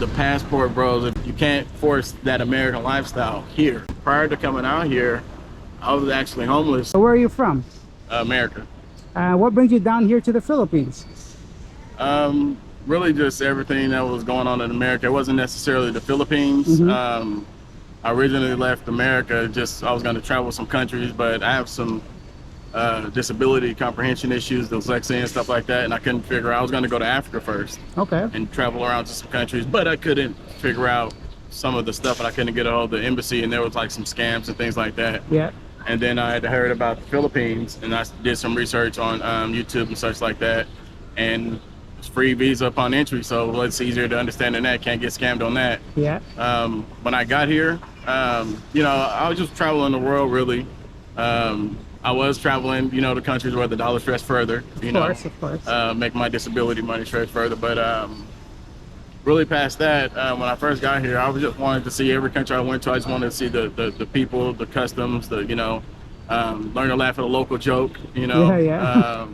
the passport bros. You can't force that American lifestyle here. Prior to coming out here, I was actually homeless. So where are you from? America. What brings you down here to the Philippines? Really just everything that was going on in America. It wasn't necessarily the Philippines. I originally left America, I was going to travel some countries, but I have some disability comprehension issues, dyslexia and stuff like that, and I couldn't figure out. I was going to go to Africa first. Okay. And travel around to some countries, but I couldn't figure out some of the stuff, and I couldn't get a hold of the embassy, and there was like some scams and things like that. Yeah. And then I had heard about the Philippines, and I did some research on YouTube and such like that, and it's free visa upon entry, so it's easier to understand than that. Can't get scammed on that. Yeah. When I got here, you know, I was just traveling the world really. I was traveling, you know, to countries where the dollar stretched further, you know, Of course. make my disability money stretch further. But really past that, when I first got here, I was just wanted to see every country I went to. I just wanted to see the people, the customs, you know, learn to laugh at a local joke, you know,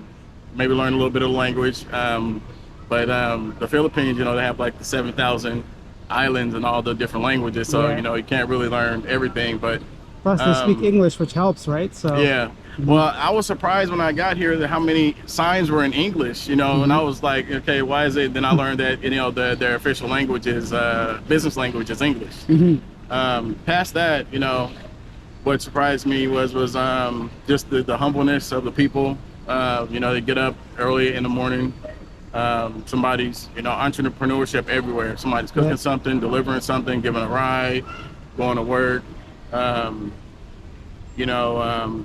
maybe learn a little bit of the language. But the Philippines, you know, they have like the 7,000 islands and all the different languages. So, you know, you can't really learn everything, but plus they speak English, which helps, right? So yeah. Well, I was surprised when I got here that how many signs were in English, you know, and I was like, okay, why is it? Then I learned that, you know, their official language is, business language is English. Past that, you know, what surprised me was just the humbleness of the people. You know, they get up early in the morning. Somebody's, you know, entrepreneurship everywhere. Somebody's cooking something, delivering something, giving a ride, going to work. You know,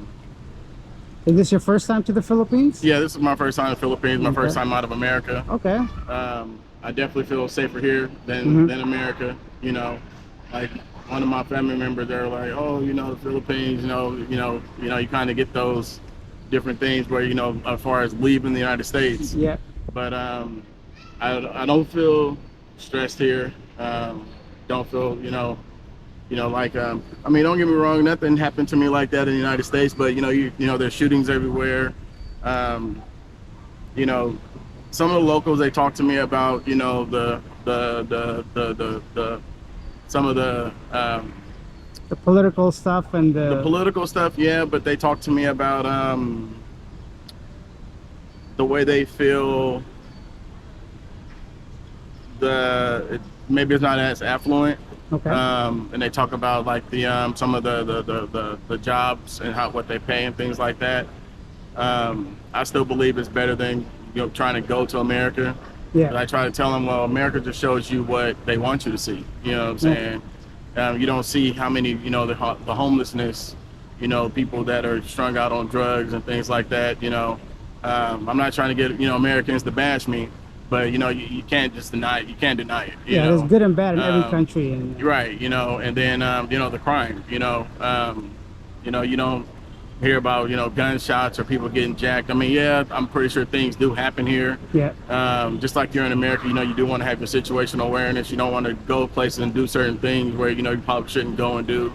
is this your first time to the Philippines? yeah, this is my first time in the Philippines, my first time out of America. Okay. I definitely feel safer here than America. You know, like one of my family members, they're like, oh, you know, the Philippines, you kind of get those different things where, you know, as far as leaving the United States. Yeah. But I don't feel stressed here. Don't feel, you know, like, I mean, don't get me wrong, nothing happened to me like that in the United States, but, you know, there's shootings everywhere. You know, some of the locals, they talk to me about, you know, some of the political stuff and the political stuff, yeah, but they talk to me about the way they feel, maybe it's not as affluent. Okay. And they talk about like some of the jobs and what they pay and things like that. I still believe it's better than, you know, trying to go to America. Yeah. But I try to tell them, well, America just shows you what they want you to see. You know what I'm saying? You don't see how many, you know, the homelessness, you know, people that are strung out on drugs and things like that. You know, I'm not trying to get, you know, Americans to bash me. But, you know, you can't just deny it. You can't deny it. You know? There's good and bad in every country. And right, you know, and then, you know, the crime, you know, you don't hear about, you know, gunshots or people getting jacked. I mean, yeah, I'm pretty sure things do happen here. Yeah. Just like you're in America, you know, you do want to have your situational awareness. You don't want to go places and do certain things where, you know, you probably shouldn't go and do.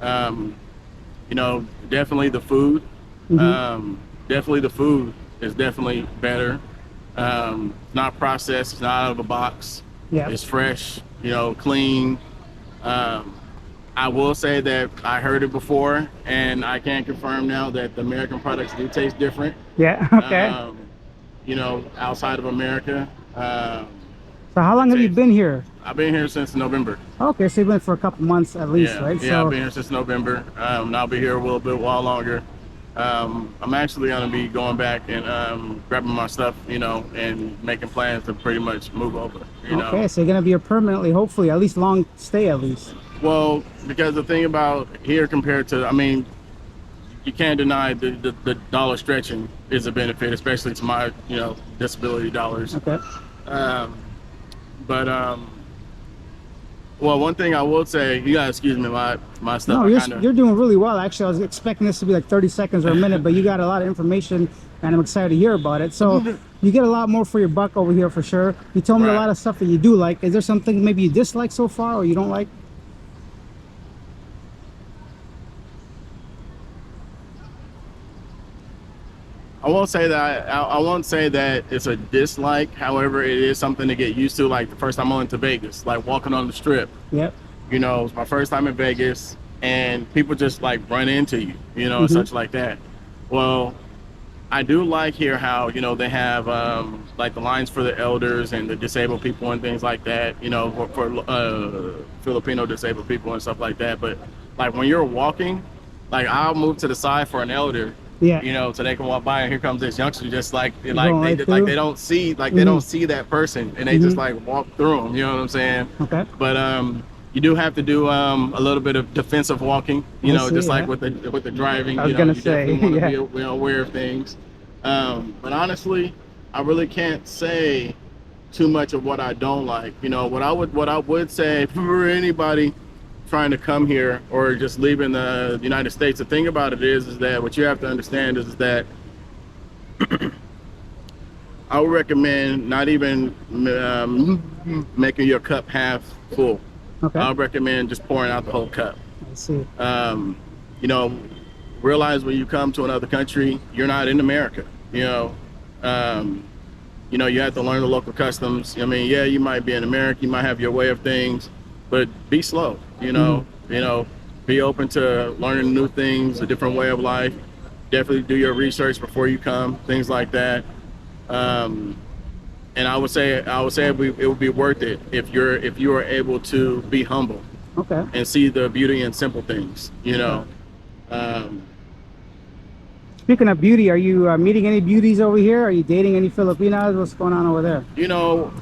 You know, definitely the food. Definitely the food is definitely better. Not processed, it's not out of a box. Yeah. It's fresh, you know, clean. I will say that I heard it before, and I can confirm now that the American products do taste different. Yeah, okay. You know, outside of America. So how long have you been here? I've been here since November. Okay, so you've been for a couple months at least, right? Yeah, I've been here since November. And I'll be here a while longer. I'm actually going to be going back and grabbing my stuff, you know, and making plans to pretty much move over, you know. Okay, so you're going to be here permanently, hopefully, at least long stay at least. Well, because the thing about here compared to, I mean, you can't deny the dollar stretching is a benefit, especially to my, you know, disability dollars. Okay. Well, one thing I will say, you gotta excuse me, my stuff. No, you're doing really well. Actually, I was expecting this to be like 30 seconds or a minute, but you got a lot of information, and I'm excited to hear about it. So you get a lot more for your buck over here for sure. You told me a lot of stuff that you do like. Is there something maybe you dislike so far or you don't like? I won't say that I won't say that it's a dislike. However, it is something to get used to. Like the first time I went to Vegas, like walking on the strip. Yep. You know, it was my first time in Vegas, and people just like run into you, you know, and such like that. Well, I do like here how, you know, they have like the lines for the elders and the disabled people and things like that, you know, for Filipino disabled people and stuff like that. But like when you're walking, like I'll move to the side for an elder, Yeah. you know, so they can walk by, and here comes this youngster just like they don't see they don't see that person, and they just like walk through them, you know what I'm saying? Okay. But you do have to do a little bit of defensive walking, you know, just like with the driving. I was you know, gonna you say, definitely want to be aware of things. But honestly, I really can't say too much of what I don't like. You know, what I would say for anybody trying to come here or just leaving the United States, the thing about it is that what you have to understand is that I would recommend not even making your cup half full. Okay. I would recommend just pouring out the whole cup. I see. You know, realize when you come to another country, you're not in America. You know, you have to learn the local customs. I mean, yeah, you might be in America, you might have your way of things, but be slow. You know, be open to learning new things, a different way of life. Definitely do your research before you come, things like that. And I would say it would be worth it if you are able to be humble, Okay. and see the beauty in simple things. You know. Speaking of beauty, are you meeting any beauties over here? Are you dating any Filipinas? What's going on over there? You know,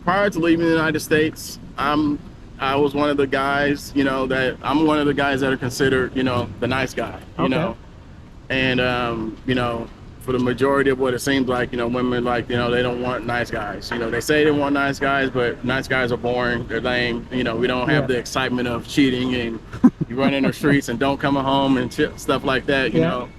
prior to leaving the United States, I was one of the guys. You know that I'm one of the guys that are considered, you know, the nice guy. You know, and you know, for the majority of what it seems like, you know, women like, you know, they don't want nice guys. You know, they say they want nice guys, but nice guys are boring. They're lame. You know, we don't have the excitement of cheating and you run in the streets and don't come home and stuff like that. You know.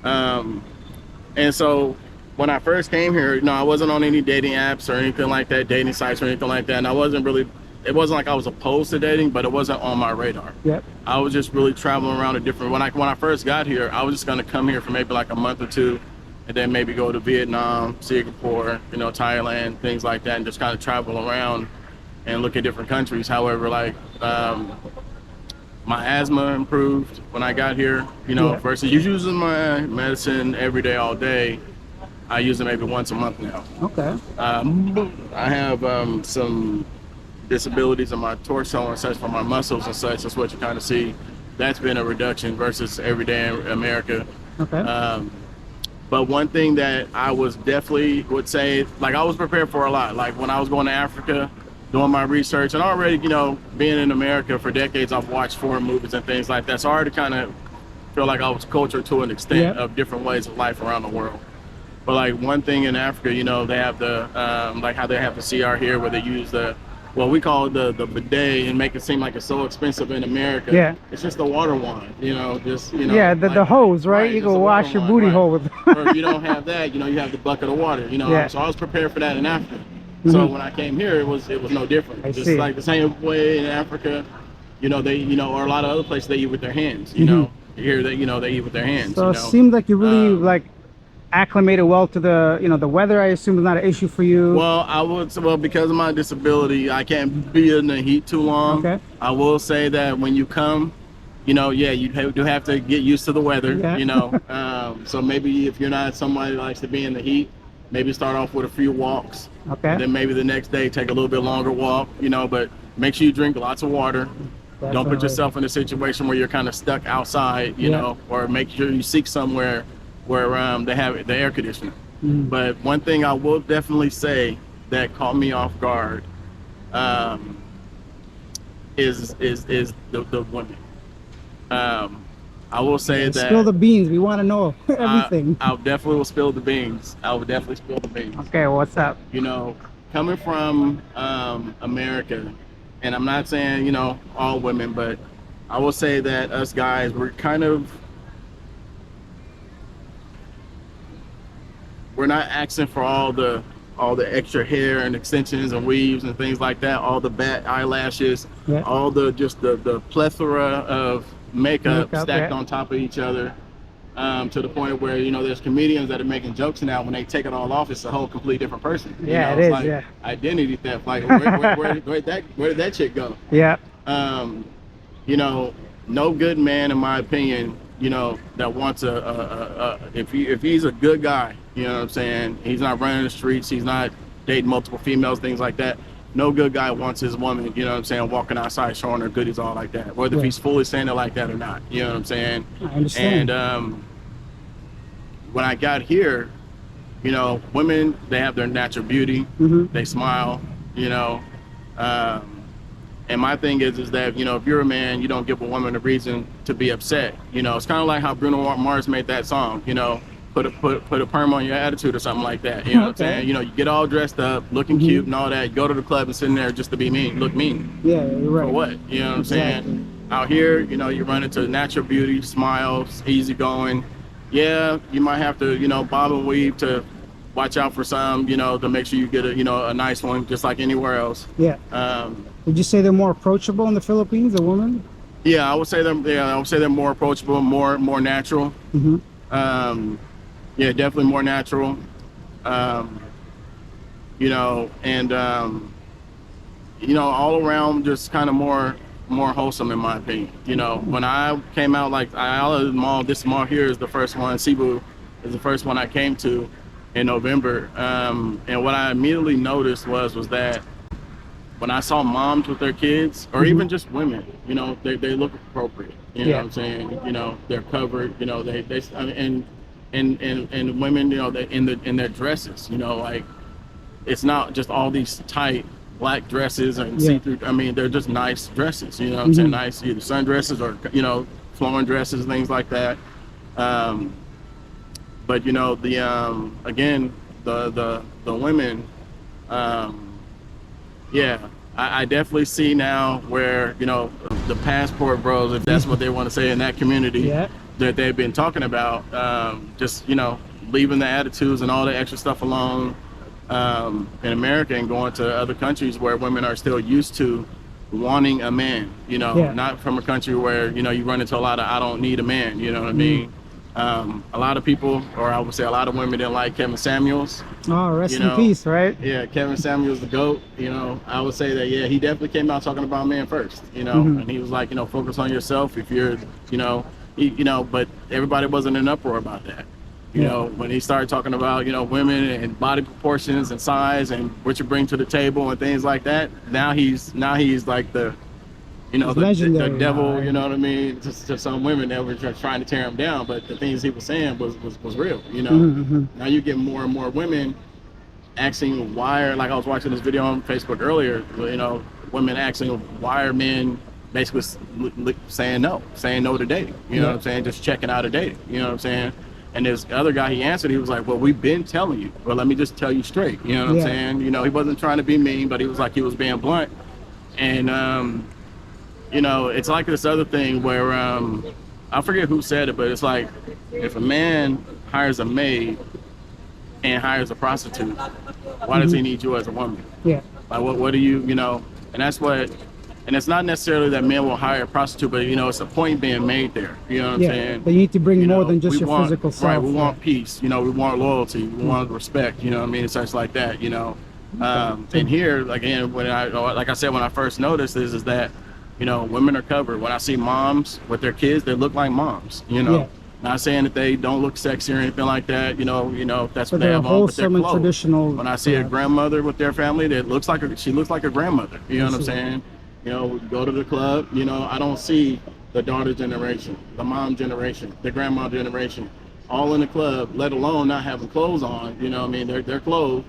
And so when I first came here, you know, I wasn't on any dating apps or anything like that, dating sites or anything like that. And it wasn't like I was opposed to dating, but it wasn't on my radar. Yep. I was just really traveling around when I first got here, I was just going to come here for maybe like a month or two, and then maybe go to Vietnam, Singapore, you know, Thailand, things like that, and just kind of travel around and look at different countries. However, like, my asthma improved when I got here, you know, versus using my medicine every day, all day. I use it maybe once a month now. Okay. I have some disabilities in my torso and such for my muscles and such. That's what you kind of see. That's been a reduction versus every day in America. Okay. But one thing that I would say, like I was prepared for a lot. Like when I was going to Africa, doing my research, and already, you know, being in America for decades, I've watched foreign movies and things like that. So I already kind of feel like I was cultured to an extent of different ways of life around the world. But like one thing in Africa, you know, they have the, like how they have the CR here where they use we call it the bidet and make it seem like it's so expensive in America. Yeah. It's just a water wand, you know, just, you know. Yeah, the hose, right? You go wash your booty hole with. Or if you don't have that, you know, you have the bucket of water, you know. Yeah. So I was prepared for that in Africa. So when I came here, it was no different. Just like the same way in Africa, you know, or a lot of other places they eat with their hands. You know, here they eat with their hands. So it seems like you really like acclimated well to the weather. I assume is not an issue for you. Well, because of my disability, I can't be in the heat too long. Okay. I will say that when you come, you know, you do have to get used to the weather. Yeah. You know, so maybe if you're not somebody that likes to be in the heat, maybe start off with a few walks. Okay. And then maybe the next day take a little bit longer walk, you know, but make sure you drink lots of water. Definitely. Don't put yourself in a situation where you're kind of stuck outside, you know, or make sure you seek somewhere where they have the air conditioning. But one thing I will definitely say that caught me off guard is the women. I will say that. Spill the beans. We want to know everything. I definitely will spill the beans. I will definitely spill the beans. Okay, what's up? You know, coming from America, and I'm not saying, you know, all women, but I will say that us guys, we're not asking for all the extra hair and extensions and weaves and things like that, all the bat eyelashes, all the plethora of makeup stacked on top of each other. To the point where, you know, there's comedians that are making jokes now. When they take it all off, it's a whole completely different person. Yeah, you know, it it's is. like Yeah. identity theft. Like, where did that chick go? Yeah. You know, no good man, in my opinion, you know, that wants if he's a good guy, you know what I'm saying, he's not running the streets, he's not dating multiple females, things like that. No good guy wants his woman, you know what I'm saying, walking outside showing her goodies all like that, whether if he's fully saying it like that or not, you know what I'm saying. I understand. And when I got here, you know, women, they have their natural beauty, they smile, you know, and my thing is that, you know, if you're a man, you don't give a woman a reason to be upset. You know, it's kind of like how Bruno Mars made that song, you know, put a perm on your attitude or something like that. You know what I'm saying? You know, you get all dressed up, looking cute and all that, you go to the club and sitting there just to be mean, look mean. Yeah, you're right. For what? You know what I'm saying? Out here, you know, you run into natural beauty, smiles, easy going. Yeah, you might have to, you know, bob and weave to watch out for some, you know, to make sure you get a, you know, a nice one, just like anywhere else. Yeah. Would you say they're more approachable in the Philippines, a woman? Yeah, I would say they're. Yeah, I would say they're more approachable, more natural. Yeah, definitely more natural. You know, and you know, all around just kind of more wholesome, in my opinion. You know, when I came out, like this mall here is the first one. Cebu is the first one I came to in November. And what I immediately noticed was that when I saw moms with their kids, or even just women, you know, they look appropriate. You know what I'm saying? You know, they're covered. You know, I mean, and women, you know, in their dresses. You know, like it's not just all these tight black dresses and see-through. I mean, they're just nice dresses. You know what I'm saying? Nice either sundresses or, you know, flowing dresses, things like that. But you know, again, the women. Yeah, I definitely see now where, you know, the passport bros, if that's what they want to say in that community, that they've been talking about, just, you know, leaving the attitudes and all the extra stuff alone in America and going to other countries where women are still used to wanting a man, you know, not from a country where, you know, you run into a lot of I don't need a man, you know what I mean? A lot of people, or I would say a lot of women, didn't like Kevin Samuels. Oh, rest in peace, right? Yeah, Kevin Samuels, the GOAT. You know, I would say that, yeah, he definitely came out talking about men first, you know, and he was like, you know, focus on yourself if you're, you know, but everybody wasn't in uproar about that. You know, when he started talking about, you know, women and body proportions and size and what you bring to the table and things like that, now he's like the, you know, the devil, right? You know what I mean, to some women that were trying to tear him down, but the things he was saying was real, you know. Now you get more and more women asking why, like I was watching this video on Facebook earlier, you know, women asking why are men basically saying no to dating, you know what I'm saying, just checking out of dating, you know what I'm saying. And this other guy, he answered, he was like, well, we've been telling you, well, let me just tell you straight, you know what I'm saying. You know, he wasn't trying to be mean, but he was like, he was being blunt. And you know, it's like this other thing where I forget who said it, but it's like if a man hires a maid and hires a prostitute, why does he need you as a woman? Yeah. Like what do you know? And that's what, and it's not necessarily that men will hire a prostitute, but you know, it's a point being made there. You know what I'm saying? But you need to bring more than just your physical self. Right. We want peace. You know, we want loyalty. We want respect. You know what I mean? It's such like that. You know. And here, again, when like I said, when I first noticed this, is that, you know, women are covered. When I see moms with their kids, they look like moms, you know. Not saying that they don't look sexy or anything like that, you know, that's what they have on, but they're clothed. Traditional. When I see a grandmother with their family, that looks like she looks like a grandmother, you know what I'm saying? You know, go to the club, you know, I don't see the daughter generation, the mom generation, the grandma generation, all in the club, let alone not having clothes on, you know what I mean? They're clothed.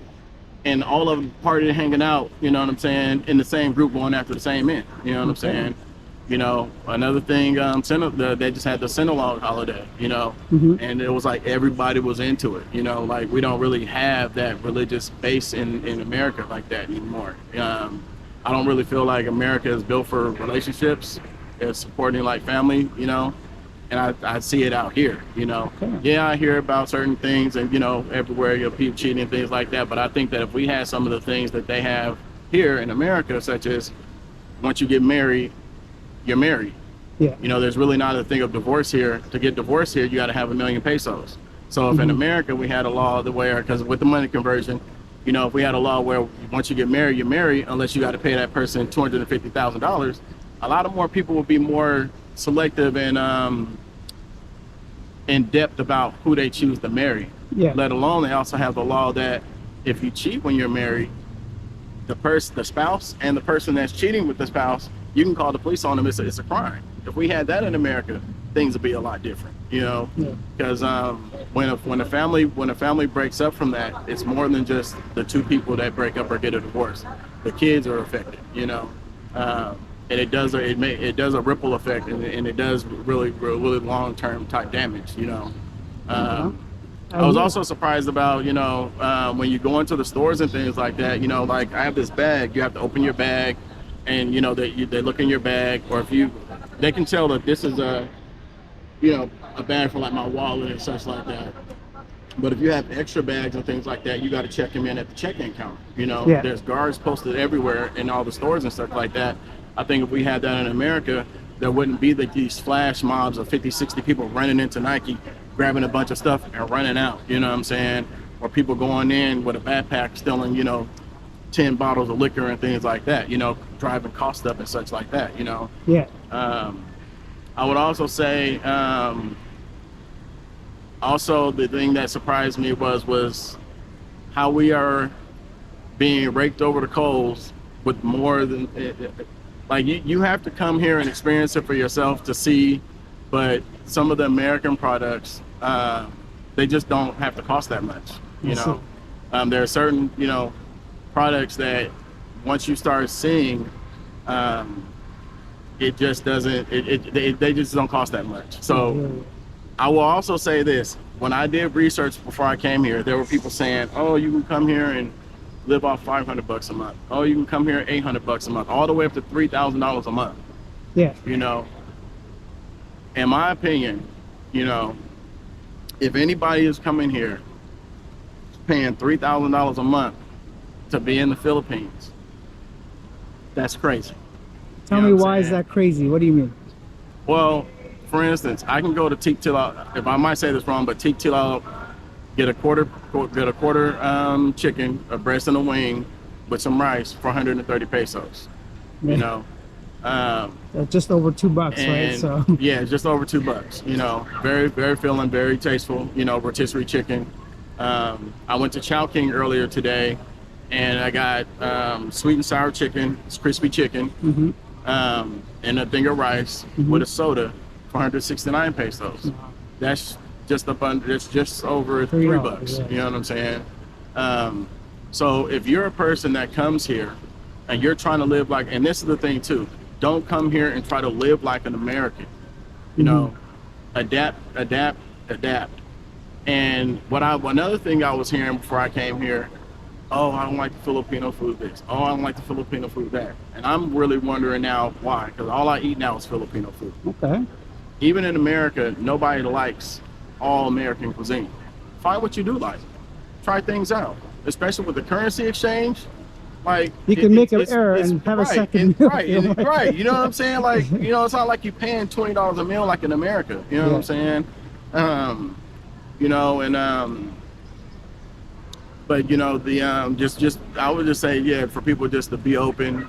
And all of them partying, hanging out, you know what I'm saying, in the same group, going after the same men, you know what I'm saying. You know, another thing, they just had the Sinulog holiday, you know, and it was like everybody was into it, you know, like we don't really have that religious base in America like that anymore. I don't really feel like America is built for relationships. It's supporting like family, you know. And I see it out here, you know. Yeah, I hear about certain things and, you know, everywhere, you know, people cheating and things like that. But I think that if we had some of the things that they have here in America, such as once you get married, you're married. Yeah. You know, there's really not a thing of divorce here. To get divorced here, you got to have 1,000,000 pesos. So if in America we had a law the where, because with the money conversion, you know, if we had a law where once you get married, you're married, unless you got to pay that person $250,000, a lot of more people will be more selective and in depth about who they choose to marry. Yeah. Let alone they also have the law that if you cheat when you're married, the spouse and the person that's cheating with the spouse, you can call the police on them. It's a crime. If we had that in America, things would be a lot different, you know, because when a family breaks up from that, it's more than just the two people that break up or get a divorce. The kids are affected, you know, and it does a ripple effect, and it does really long-term type damage, you know. I was also surprised about, you know, when you go into the stores and things like that, you know, like I have this bag, you have to open your bag, and you know they look in your bag, or they can tell that this is a bag for like my wallet and such like that. But if you have extra bags and things like that, you got to check them in at the check-in counter. You know, there's guards posted everywhere in all the stores and stuff like that. I think if we had that in America, there wouldn't be these flash mobs of 50, 60 people running into Nike, grabbing a bunch of stuff and running out. You know what I'm saying? Or people going in with a backpack stealing, you know, 10 bottles of liquor and things like that, you know, driving cost up and such like that, you know. I would also say also the thing that surprised me was how we are being raked over the coals with more than like you have to come here and experience it for yourself to see, but some of the American products they just don't have to cost that much, you know. There are certain, you know, products that once you start seeing, it just doesn't, they just don't cost that much. So I will also say this: when I did research before I came here, there were people saying, oh, you can come here and live off $500 a month. Oh, you can come here $800 a month, all the way up to $3,000 a month. Yeah. You know, in my opinion, you know, if anybody is coming here paying $3,000 a month to be in the Philippines, that's crazy. Tell me, why is that crazy? What do you mean? Well, for instance, I can go to Tiktilao, if I might say this wrong, but Tiktilao, get a quarter chicken, a breast and a wing with some rice for 130 pesos. You know, just over $2, right? So yeah, just over $2. You know, very filling, very tasteful. You know, rotisserie chicken. I went to Chowking earlier today, and I got sweet and sour chicken, it's crispy chicken, and a thing of rice with a soda for 169 pesos. That's just it's just over $3. You know what I'm saying? So if you're a person that comes here and you're trying to live like, and this is the thing too, don't come here and try to live like an American. You know, adapt. And another thing I was hearing before I came here, oh, I don't like the Filipino food this. Oh, I don't like the Filipino food that. And I'm really wondering now why, because all I eat now is Filipino food. Okay. Even in America, nobody likes all American cuisine. Find what you do like. Try things out, especially with the currency exchange. Like you can make an error and have a second meal. Right. You know what I'm saying? Like, you know, it's not like you're paying $20 a meal like in America. You know what I'm saying? You know, and but you know, the just I would just say, yeah, for people just to be open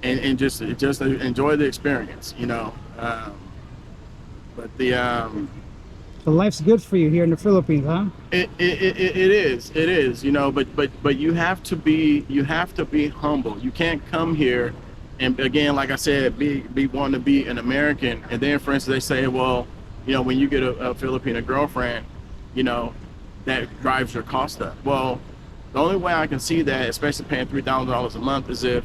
and just enjoy the experience, you know. But so life's good for you here in the Philippines, huh? It is, you know, but you have to be humble. You can't come here and, again, like I said, be wanting to be an American, and then, for instance, they say, well, you know, when you get a Filipino girlfriend, you know, that drives your cost up. Well, the only way I can see that, especially paying $3,000 a month, is if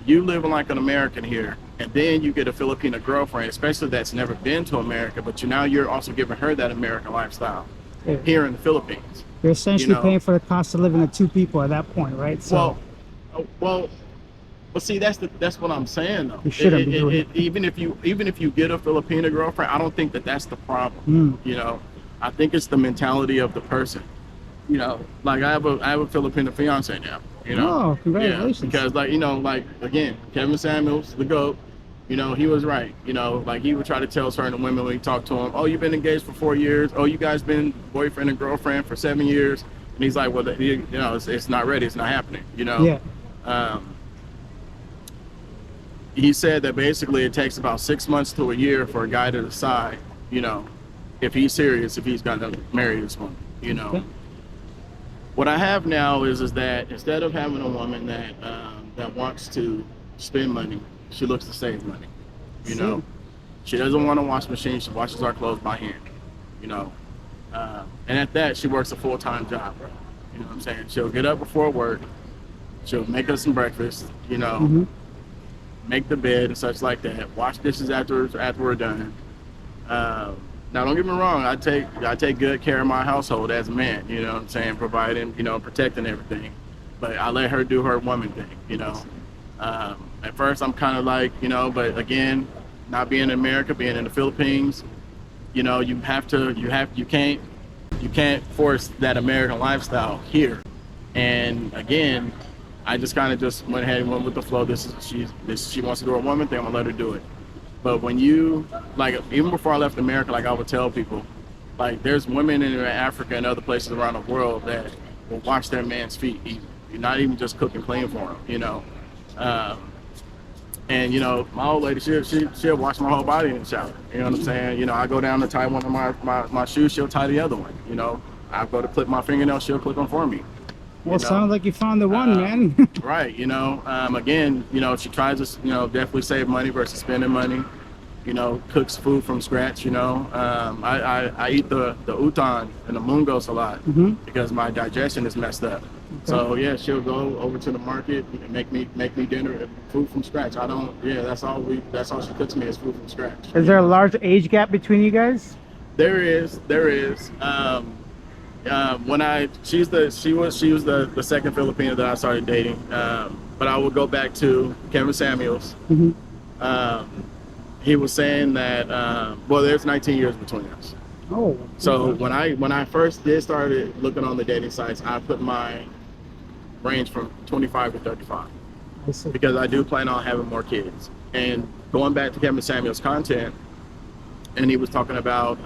you living like an American here, and then you get a Filipino girlfriend, especially that's never been to America, but you're also giving her that American lifestyle here in the Philippines. You're essentially paying for the cost of living of two people at that point, right? So, well, see, that's what I'm saying though. You shouldn't be doing it. Even if you get a Filipino girlfriend, I don't think that's the problem. You know, I think it's the mentality of the person. You know, like I have a Filipino fiance now. You know, oh, congratulations! Yeah, because, like, you know, like, again, Kevin Samuels, the GOAT, You know, he was right. You know, like he would try to tell certain women when he talked to them, oh, you've been engaged for 4 years. Oh, you guys been boyfriend and girlfriend for 7 years. And he's like, well, you know, it's not ready. It's not happening, you know? Yeah. He said that basically it takes about 6 months to a year for a guy to decide, you know, if he's serious, if he's going to marry this woman, you know? Okay. What I have now is that instead of having a woman that wants to spend money, she looks to save money. You know, she doesn't want a washing machine. She washes our clothes by hand. You know, and at that, she works a full-time job. Bro. You know what I'm saying? She'll get up before work. She'll make us some breakfast. You know, make the bed and such like that. Wash dishes after we're done. Now, don't get me wrong. I take good care of my household as a man. You know what I'm saying? Providing, you know, protecting everything. But I let her do her woman thing. You know. At first, I'm kind of like, you know, but again, not being in America, being in the Philippines, you know, you can't force that American lifestyle here. And again, I just kind of just went ahead and went with the flow. She wants to do a woman thing, I'm gonna let her do it. But when you, like, even before I left America, like I would tell people, like there's women in Africa and other places around the world that will wash their man's feet even. You're not even just cook and clean for them, you know. And you know, my old lady, she'll wash my whole body in the shower. You know what I'm saying? You know, I go down to tie one of my shoes, she'll tie the other one. You know, I go to clip my fingernails, she'll clip them for me. Well, sounds like you found the one, man. Right. You know, again, you know, she tries to, you know, definitely save money versus spending money. You know, cooks food from scratch. You know, I eat the udon and the mungos a lot because my digestion is messed up. Okay. So yeah, she'll go over to the market and make me dinner, food from scratch. That's all she cooks me is food from scratch. Is there a large age gap between you guys? There is. She was the second Filipino that I started dating. But I will go back to Kevin Samuels. He was saying that well, there's 19 years between us. Oh. So when I first started looking on the dating sites, I put my range from 25 to 35 because I do plan on having more kids. And going back to Kevin Samuels' content, and he was talking about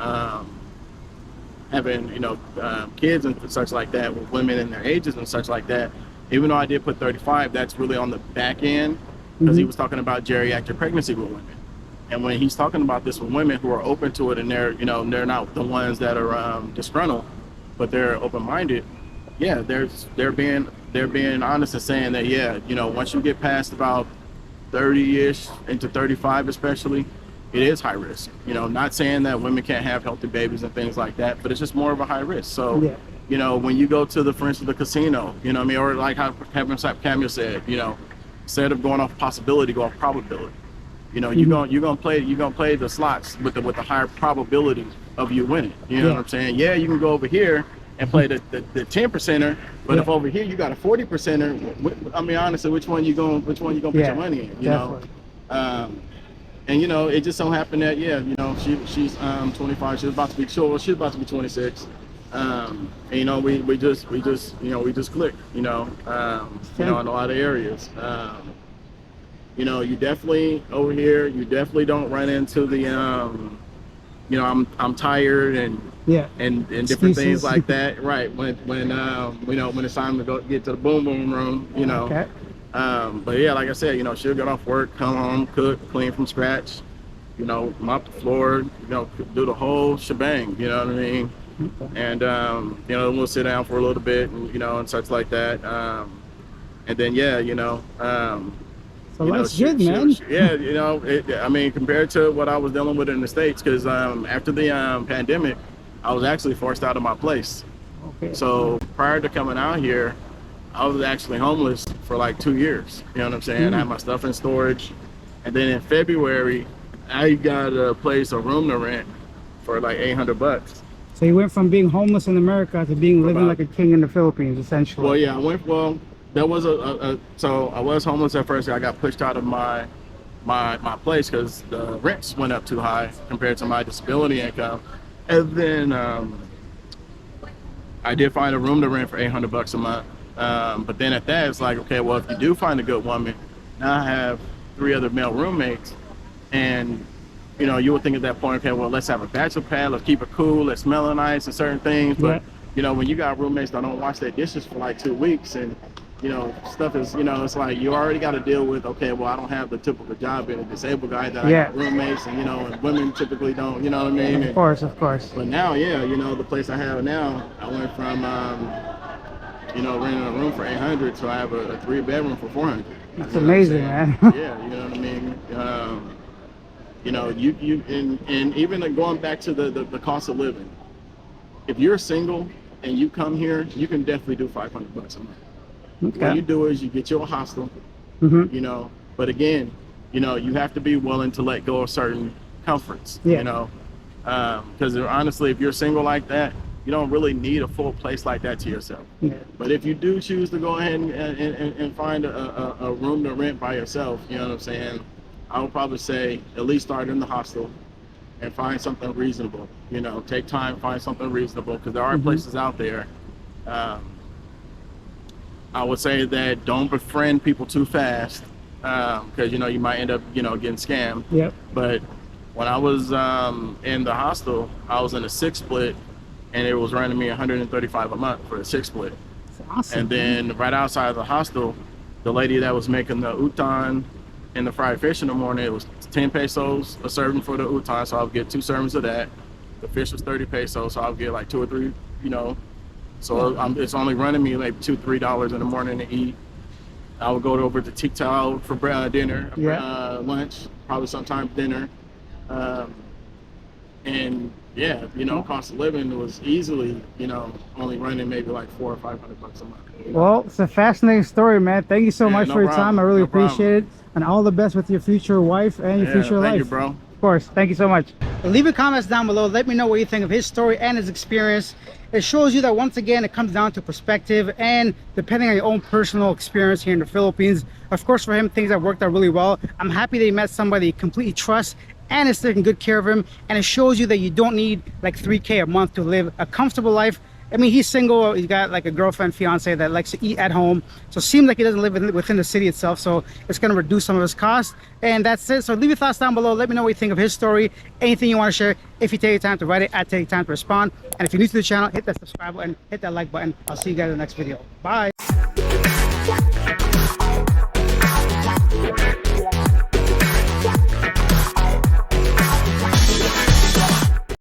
having, you know, kids and such like that with women in their ages and such like that. Even though I did put 35, that's really on the back end because he was talking about geriatric pregnancy with women. And when he's talking about this with women who are open to it and they're not the ones that are disgruntled, but they're open-minded. Yeah, they're being honest and saying that, yeah, you know, once you get past about 30-ish into 35 especially, it is high risk. You know, not saying that women can't have healthy babies and things like that, but it's just more of a high risk. So, you know, when you go to for instance, the casino, you know what I mean, or like how Kevin Samuels said, you know, instead of going off possibility, go off probability. You know, you're gonna play the slots with the higher probability of you winning. You know what I'm saying? Yeah, you can go over here and play the 10%er, but if over here you got a 40%er, I mean, honestly, which one you gonna put your money in? You know, and you know, it just so happened that you know, she's 25, she's about to be 26. And you know, we just clicked. You know, you know, in a lot of areas. You know, you definitely over here, you definitely don't run into the you know, I'm tired and different things like that. Right. When you know, when it's time to go get to the boom room, you know. Okay. But yeah, like I said, you know, she'll get off work, come home, cook, clean from scratch, you know, mop the floor, you know, do the whole shebang, you know what I mean? Okay. And you know, we'll sit down for a little bit and, you know, and such like that. And then you know, so that's good, man. Yeah, you know, I mean, compared to what I was dealing with in the States, because after the pandemic, I was actually forced out of my place. Okay. So prior to coming out here, I was actually homeless for like 2 years. You know what I'm saying? I had my stuff in storage. And then in February, I got a room to rent for like $800. So you went from being homeless in America to living like a king in the Philippines, essentially. Well, yeah, there was so I was homeless at first. I got pushed out of my place because the rents went up too high compared to my disability income. And then I did find a room to rent for $800 a month. But then at that, it's like, okay, well, if you do find a good woman, now I have 3 other male roommates. And you know, you would think at that point, okay, well, let's have a bachelor pad, let's keep it cool, let's smell nice and certain things. But you know, when you got roommates that don't wash their dishes for like 2 weeks, and you know, stuff is, you know, it's like you already got to deal with, okay, well, I don't have the typical job being a disabled guy that I got roommates, and you know, and women typically don't, you know what I mean? Of course, of course. But now, yeah, you know, the place I have now, I went from, you know, renting a room for 800 to I have a 3-bedroom for 400. That's amazing, man. Yeah, you know what I mean? You know, and even going back to the cost of living, if you're single and you come here, you can definitely do $500 a month. Okay. What you do is you get you a hostel, you know, but again, you know, you have to be willing to let go of certain comforts, you know, because honestly, if you're single like that, you don't really need a full place like that to yourself. But if you do choose to go ahead and find a room to rent by yourself, you know what I'm saying, I would probably say at least start in the hostel and find something reasonable. You know, take time, find something reasonable, because there are places out there. I would say that don't befriend people too fast, because you know, you might end up, you know, getting scammed. But when I was in the hostel, I was in a 6-split, and it was running me $135 a month for a 6-split. That's awesome. And then right outside of the hostel, the lady that was making the utan and the fried fish in the morning, it was 10 pesos a serving for the utan, so I'll get 2 servings of that. The fish was 30 pesos, so I'll get like 2 or 3, you know. So it's only running me like $2-3 in the morning to eat. I would go over to Tiktal for dinner, lunch, probably sometimes dinner. And yeah, you know, cost of living was easily, you know, only running maybe like $400 or $500 a month. You know? Well, it's a fascinating story, man. Thank you so much for your time. I really appreciate it. And all the best with your future wife and your future life. Thank you, bro. Of course. Thank you so much. Leave your comments down below. Let me know what you think of his story and his experience. It shows you that, once again, it comes down to perspective and depending on your own personal experience here in the Philippines. Of course, for him, things have worked out really well. I'm happy that he met somebody he completely trusts and is taking good care of him. And it shows you that you don't need like $3K a month to live a comfortable life. I mean, he's single, he's got like a girlfriend, fiance that likes to eat at home. So it seems like he doesn't live within the city itself. So it's going to reduce some of his costs. And that's it. So leave your thoughts down below. Let me know what you think of his story. Anything you want to share. If you take your time to write it, I take time to respond. And if you're new to the channel, hit that subscribe button, hit that like button. I'll see you guys in the next video. Bye.